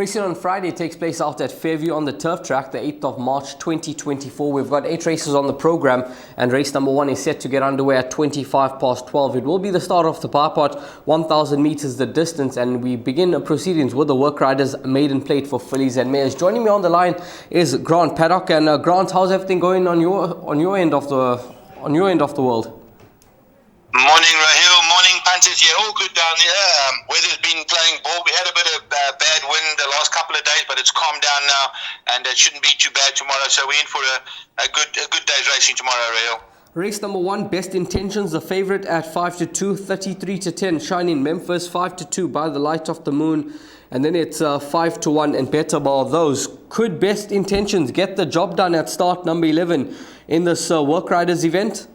Racing on Friday takes place out at Fairview on the turf track, the 8th of March 2024. We've got 8 races on the program, and race number 1 is set to get underway at 12:25. It will be the start of the Parpot, 1,000 meters the distance, and we begin proceedings with the Work Riders maiden plate for fillies and mares. Joining me on the line is Grant Paddock. And Grant, how's everything going on your end of the world? Morning, Rahil. Morning, punters. Yeah, all good down there. Weather's been playing ball. We had a bit of bad wind the last couple of days, but it's calmed down now, and it shouldn't be too bad tomorrow. So we're in for a good day's racing tomorrow, Rahil. Race number 1, Best Intentions, the favourite at 5-2, 33-10. Shining Memphis, 5-2, By the Light of the Moon. And then it's 5-1 and Better Bar Those. Could Best Intentions get the job done at start number 11 in this Work Riders event?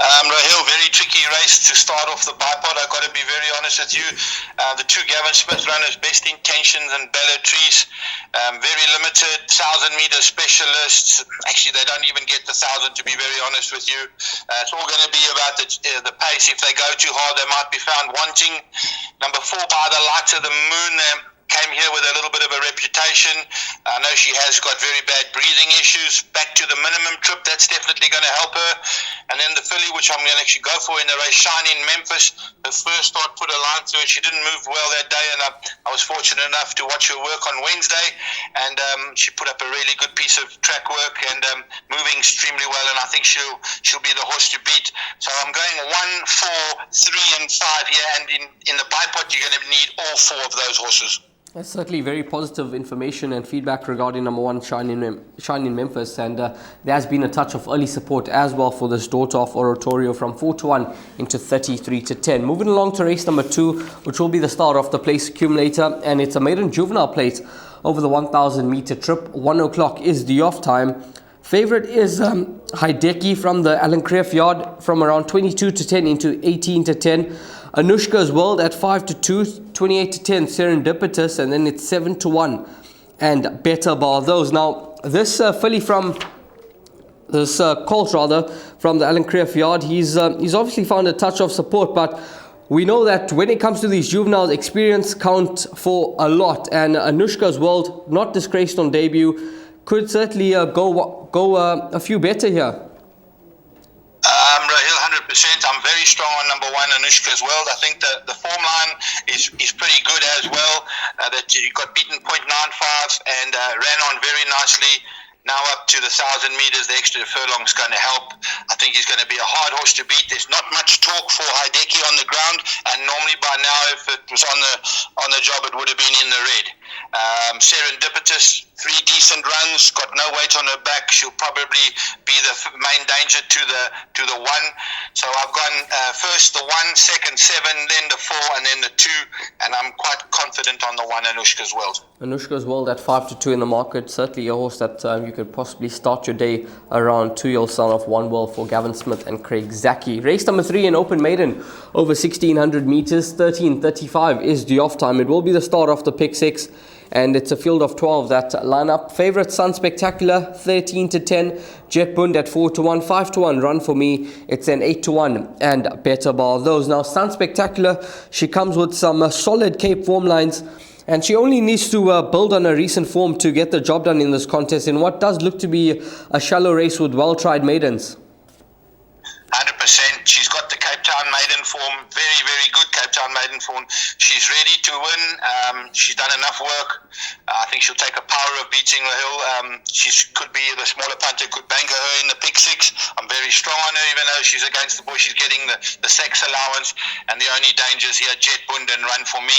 Rahil, very tricky race to start off the bipod. I've got to be very honest with you. The two Gavin Smith runners, Best Intentions and Bellatrice, very limited 1,000-meter specialists. Actually, they don't even get the 1,000, to be very honest with you. It's all going to be about the pace. If they go too hard, they might be found wanting. Number 4, By the Light of the Moon, came here with a little bit of a reputation. I know she has got very bad breathing issues. Back to the minimum trip, that's definitely going to help her. And then the filly, which I'm going to actually go for in the race, Shining Memphis. The first start put a line through it. She didn't move well that day, and I was fortunate enough to watch her work on Wednesday. And she put up a really good piece of track work and moving extremely well. And I think she'll be the horse to beat. So I'm going 1, 4, 3, and 5 here. And in the bipod, you're going to need all 4 of those horses. That's certainly very positive information and feedback regarding number 1, Shining Memphis, and there has been a touch of early support as well for this daughter of Oratorio from 4-1 into 33-10. Moving along to race number 2, which will be the start of the place accumulator, and it's a maiden juvenile plate over the 1,000 meter trip. 1 o'clock is the off time. Favorite is Hideki from the Alan Creff yard from around 22-10 into 18-10. Anushka's World at 5-2, 28-10, Serendipitous, and then it's 7-1 and Better Bar Those. Now, this filly from this colt from the Alan Creff yard, he's obviously found a touch of support, but we know that when it comes to these juveniles, experience counts for a lot, and Anushka's World, not disgraced on debut, could certainly go a few better here. Rahil, 100%. I'm very strong on number 1, Anushka's World. I think the form line is pretty good as well. That you got beaten 0.95 and ran on very nicely. Now up to the 1,000 meters, the extra furlong's going to help. I think he's going to be a hard horse to beat. There's not much talk for Hideki on the ground, and normally by now, if it was on the job, it would have been in the red. Serendipitous, 3 decent runs, got no weight on her back. She'll probably be the main danger to the 1. So I've gone first the 1, second 7, then the 4, and then the 2, and I'm quite confident on the 1, Anushka's World. Anushka's World at 5-2 in the market, certainly a horse that you could possibly start your day around. 2-year-old son of One World for Gavin Smith and Craig Zaki. Race number 3, an open maiden over 1,600 meters, 13:35 is the off time. It will be the start of the pick 6. And it's a field of 12 that line up. Favourite Sun Spectacular, 13-10. Jet Bund at 4-1, 5-1. Run for Me, it's an 8-1 and Better Bar Those. Now, Sun Spectacular, she comes with some solid Cape form lines, and she only needs to build on her recent form to get the job done in this contest in what does look to be a shallow race with well-tried maidens. 100%. She's got the Cape Town maiden form, very, very good Cape Town maiden form. She's ready to win. She's done enough work. I think she'll take a power of beating the hill. She could be, the smaller punter could banker her in the pick 6. I'm very strong on her, even though she's against the bush. She's getting the sex allowance, and the only dangers here, Jet Bund and Run for Me.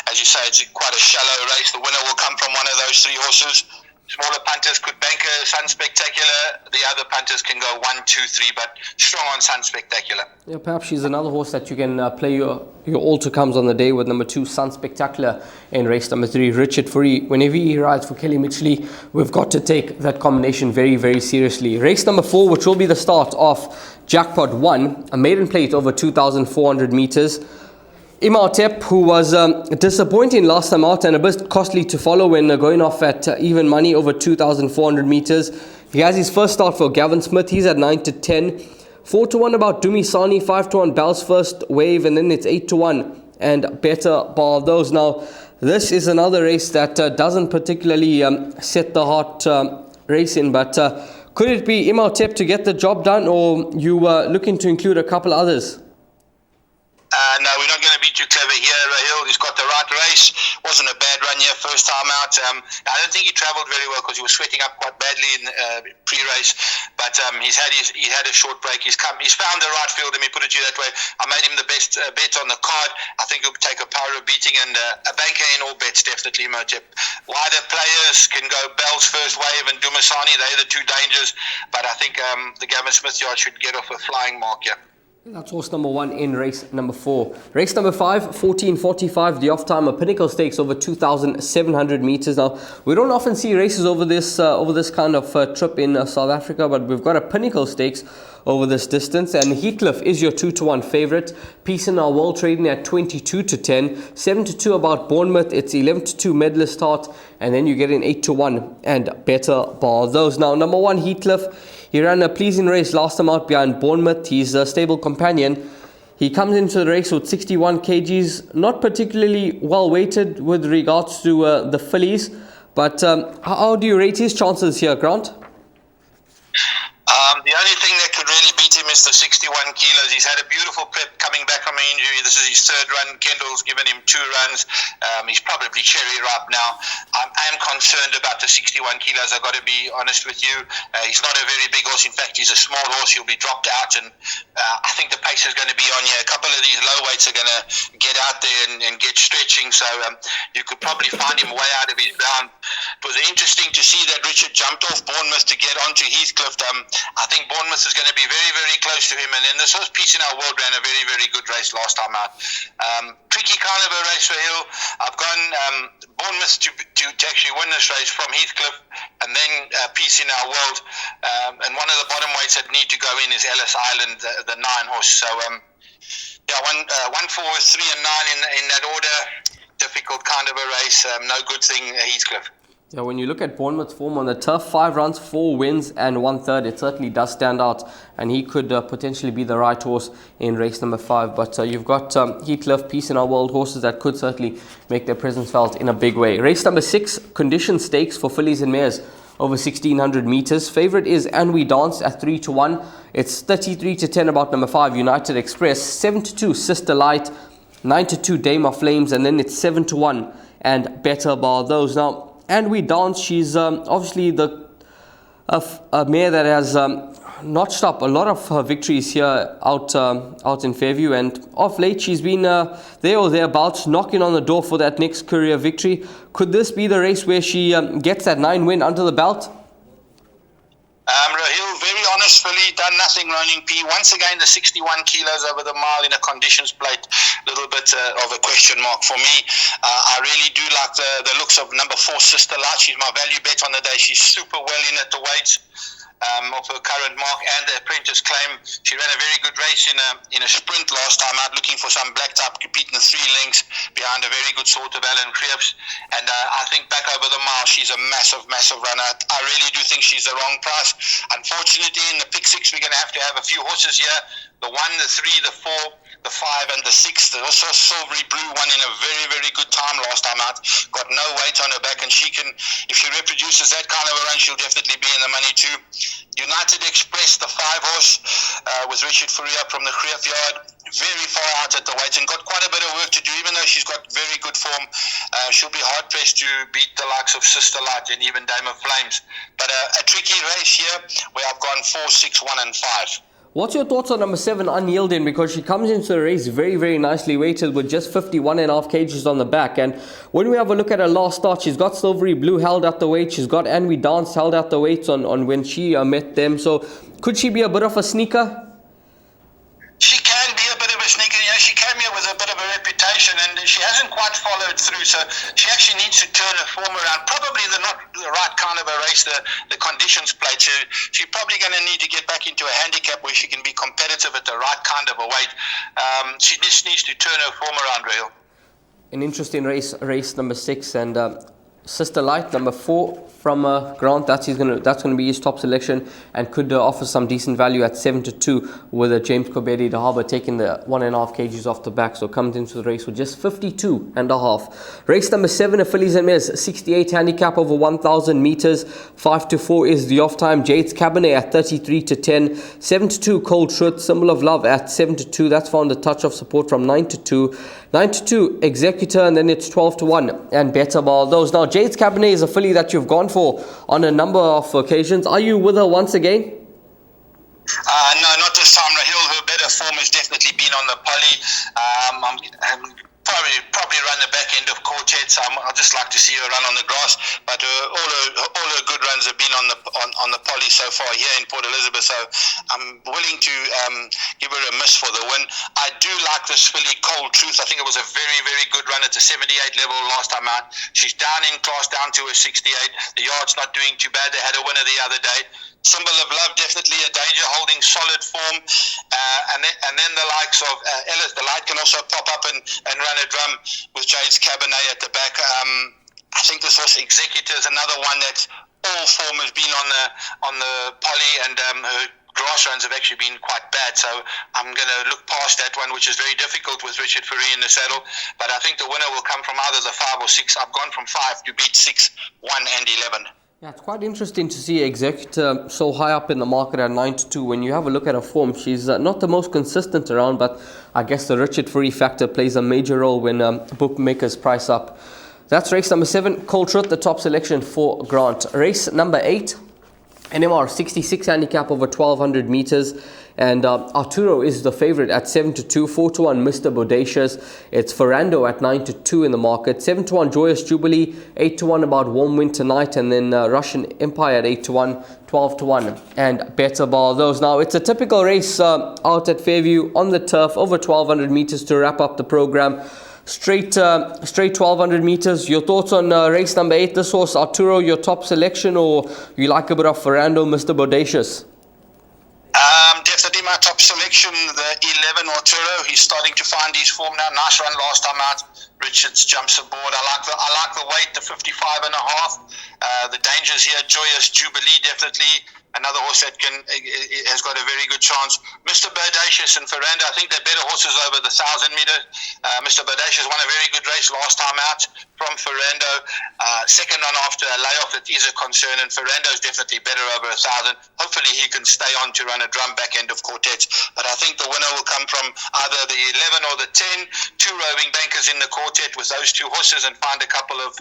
As you say, it's quite a shallow race. The winner will come from one of those 3 horses. Smaller punters could banker Sun Spectacular. The other punters can go 1, 2, 3, but strong on Sun Spectacular. Yeah, perhaps she's another horse that you can play your all-to comes on the day with number 2, Sun Spectacular, in race number 3. Richard Fourie, whenever he rides for Kelly Mitchley, we've got to take that combination very, very seriously. Race number 4, which will be the start of Jackpot 1, a maiden plate over 2,400 meters. Imhotep, who was disappointing last time out and a bit costly to follow when going off at even money over 2,400 meters. He has his first start for Gavin Smith. He's at 9-10. 4-1 about Dumisani, 5-1 Bell's first wave, and then it's 8-1 and Better Bar Those. Now, This is another race that doesn't particularly set the heart race in, but could it be Imhotep to get the job done, or you were looking to include a couple others? No, we're not going to be too clever here. Rahil, he's got the right race. Wasn't a bad run here first time out. I don't think he travelled very well because he was sweating up quite badly in pre-race. But he had a short break. He's found the right field. Let me put it to you that way. I made him the best bet on the card. I think he'll take a power of beating and a banker in all bets, definitely, Mojip. Wider players can go Bell's First Wave and Dumasani. They're the two dangers. But I think the Gavin Smith yard should get off a flying mark here. That's horse number 1 in race number 4. Race number 5, 14:45, the off-timer Pinnacle Stakes over 2,700 meters. Now, we don't often see races over this kind of trip in South Africa, but we've got a Pinnacle Stakes over this distance, and Heathcliff is your 2-1 favorite. Peace in Our World trading at 22-10, 7-2 about Bournemouth. It's 11-2 Medalist Start, and then you get in 8-1 and Better Bar those. Now, number 1 Heathcliff. He ran a pleasing race last time out behind Bournemouth. He's a stable companion. He comes into the race with 61 kgs, not particularly well weighted with regards to the fillies. But how do you rate his chances here, Grant? The only thing that could really beat him is the 61 kilos. He's had a beautiful prep coming back from an injury. This is his third run. Kendall's given him 2 runs. He's probably cherry ripe now. I am concerned about the 61 kilos. I've got to be honest with you. He's not a very big horse. In fact, he's a small horse. He'll be dropped out, and I think the pace is going to be on here. A couple of these low weights are going to get out there and get stretching, so you could probably find him way out of his bound. It was interesting to see that Richard jumped off Bournemouth to get onto Heathcliff. I think Bournemouth is going to be very, very close to him, and then this horse Peace in Our World ran a very, very good race last time out. Tricky kind of a race for Hill. I've gone Bournemouth to actually win this race from Heathcliff, and then Peace in Our World, and one of the bottom weights that need to go in is Ellis Island, the 9 horse. So 1, 4, 3 and 9 in that order. Difficult kind of a race. No good thing, Heathcliff. Yeah, when you look at Bournemouth's form on the turf, 5 runs, 4 wins and 1/3, it certainly does stand out, and he could potentially be the right horse in race number 5. But you've got Heathcliff, Peace in Our World, horses that could certainly make their presence felt in a big way. Race number 6, Condition Stakes for fillies and mares over 1,600 meters. Favorite is And We Dance at 3-1. It's 33-10 about number 5, United Express, 7-2 Sister Light, 9-2 Dame of Flames, and then it's 7-1 and Better Bar those. Now, And We Dance, she's obviously a mare that has notched up a lot of her victories here out in Fairview, and of late she's been there or thereabouts, knocking on the door for that next career victory. Could this be the race where she gets that 9 win under the belt? Rahil, very honest filly, done nothing running P. Once again, the 61 kilos over the mile in a conditions plate, little bit of a question mark for me. I really do like the looks of number 4, Sister Light. She's my value bet on the day. She's super well in at the weights of her current mark and the Apprentice Claim. She ran a very good race in a sprint last time out, looking for some black type, competing the 3 lengths behind a very good sort of Alan Krebs. And I think back over the mile, she's a massive, massive runner. I really do think she's the wrong price. Unfortunately, in the pick 6, we're going to have a few horses here. The 1, the 3, the 4, the 5 and the 6. The also Silvery Blue won in a very, very good time last time out. Got no weight on her back, and she can, if she reproduces that kind of a run, she'll definitely be in the money too. United Express, the 5 horse, with Richard Fouria from the Creef Yard, very far out at the weight and got quite a bit of work to do. Even though she's got very good form, she'll be hard pressed to beat the likes of Sister Light and even Dame of Flames. But a tricky race here where I've gone 4, 6, 1 and 5. What's your thoughts on number 7, Unyielding? Because she comes into the race very, very nicely weighted with just 51.5 kgs on the back. And when we have a look at her last start, she's got Silvery Blue held at the weight. She's got And We Dance held at the weights on when she met them. So could she be a bit of a sneaker? She can be a bit of a sneaker. You know, she came here with a bit of a reputation, and she hasn't quite followed through. So she actually needs to turn her form around. Probably not the right kind of a race, the conditions played. She's probably going to need to get back into a handicap where she can be competitive at the right kind of a weight. She just needs to turn her form around, real. An interesting race number 6, and Sister Light, number 4 from Grant. That's going to be his top selection, and could offer some decent value at 7-2 with James Kobedi de Harbour taking the 1.5 kgs off the back. So comes into the race with just 52.5. Race number 7, Fillies and Mares, 68 handicap over 1,000 meters. 5-4 is the off time. Jade's Cabernet at 33-10. 7-2 Cold Truth, Symbol of Love at 7-2. That's found a touch of support from 9-2. 9-2 Executor, and then it's 12-1 and Better Ball. Those now, Jade's Cabernet is a filly that you've gone for on a number of occasions. Are you with her once again? No, not this time, Rahil. Her better form has definitely been on the poly. I'm probably run the back end of quartets. I'd just like to see her run on the grass, but all her good runs have been on the poly so far here in Port Elizabeth. So I'm willing to give her a miss for the win. I do like this filly, Cold Truth. I think it was a very, very good run at the 78 level last time out. She's down in class, down to a 68. The yard's not doing too bad. They had a winner the other day. Symbol of Love, definitely a danger, holding solid form, and then the likes of Ellis the Light can also pop up and run a drum with Jade's Cabernet at the back. I think this horse Executor is another one that's all form has been on the poly, and her grass runs have actually been quite bad, so I'm going to look past that one, which is very difficult with Richard Fourie in the saddle. But I think the winner will come from either the 5 or 6. I've gone from 5 to beat 6, 1 and 11. Yeah, it's quite interesting to see Executor so high up in the market at 9-2. When you have a look at her form, she's not the most consistent around, but I guess the Richard Fourie factor plays a major role when bookmakers price up. That's race number 7, Cold Truth, the top selection for Grant. Race number 8, NMR 66 handicap over 1,200 meters. And Arturo is the favorite at 7-2, 4-1 Mr. Bodacious. It's Ferrando at 9-2 in the market, 7-1 Joyous Jubilee, 8-1 About Warm Winter Night, and then Russian Empire at 8-1, 12-1 and Better Ball. Those now, it's a typical race out at Fairview on the turf over 1,200 meters to wrap up the program. Straight 1,200 meters. Your thoughts on race number 8? This horse, Arturo, your top selection, or you like a bit of Ferrando, Mr. Bodacious? Definitely my top selection, the 11 Arturo. He's starting to find his form now. Nice run last time out. Richards jumps aboard. I like the weight, the 55.5. The dangers here, Joyous Jubilee, definitely another horse that has got a very good chance. Mr. Bodacious and Ferrando, I think they're better horses over the 1,000 meters. Mr. Bodacious won a very good race last time out from Ferrando. Second run after a layoff, it is a concern, and Ferrando is definitely better over 1,000. Hopefully he can stay on to run a drum back end of quartets. But I think the winner will come from either the 11 or the 10. 2 roving bankers in the quartet with those 2 horses, and find a couple of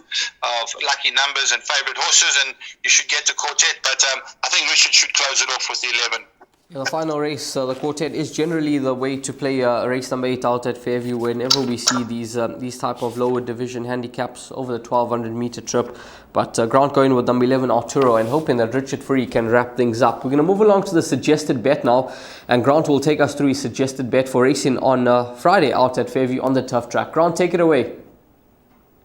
lucky numbers and favourite horses, and you should get the quartet. But I think Richard should close it off with the 11. Yeah, the final race, the quartet, is generally the way to play race number 8 out at Fairview whenever we see these type of lower division handicaps over the 1,200 meter trip. But Grant going with number 11 Arturo and hoping that Richard Fourie can wrap things up. We're going to move along to the suggested bet now, and Grant will take us through his suggested bet for racing on Friday out at Fairview on the turf track. Grant, take it away.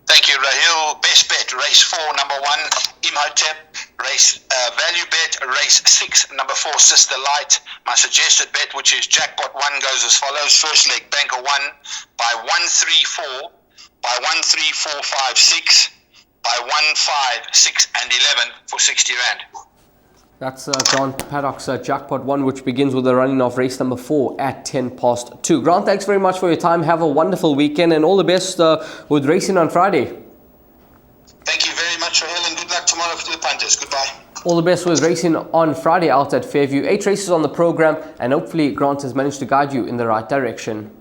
Thank you, Rahil. Best bet, race 4, number 1, Imhotep. Race value bet, race 6, number 4, Sister Light. My suggested bet, which is jackpot 1, goes as follows. First leg, banker 1 by 134, by 13456, by 156 and 11 for 60 rand. That's Grant Paddock's jackpot 1, which begins with the running of race number 4 at 2:10. Grant, thanks very much for your time. Have a wonderful weekend and all the best with racing on Friday. Thank you very much, Rahil, and good luck tomorrow for the punters. Goodbye. All the best with racing on Friday out at Fairview. 8 races on the program, and hopefully Grant has managed to guide you in the right direction.